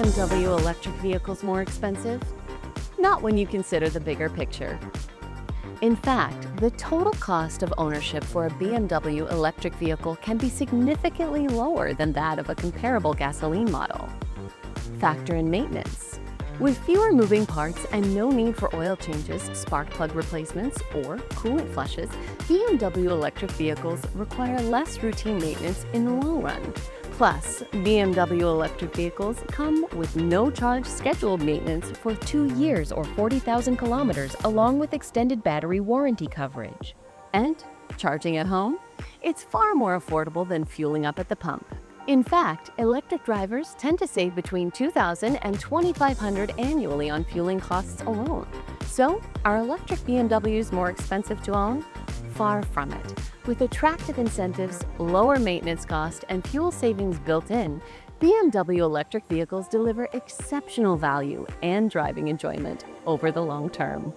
BMW electric vehicles more expensive? Not when you consider the bigger picture. In fact, the total cost of ownership for a BMW electric vehicle can be significantly lower than that of a comparable gasoline model. Factor in maintenance. With fewer moving parts and no need for oil changes, spark plug replacements, or coolant flushes, BMW electric vehicles require less routine maintenance in the long run. Plus, BMW electric vehicles come with no-charge scheduled maintenance for 2 years or 40,000 kilometers, along with extended battery warranty coverage. And charging at home? It's far more affordable than fueling up at the pump. In fact, electric drivers tend to save between $2,000 and $2,500 annually on fueling costs alone. So, are electric BMWs more expensive to own? Far from it. With attractive incentives, lower maintenance cost, and fuel savings built in, BMW electric vehicles deliver exceptional value and driving enjoyment over the long term.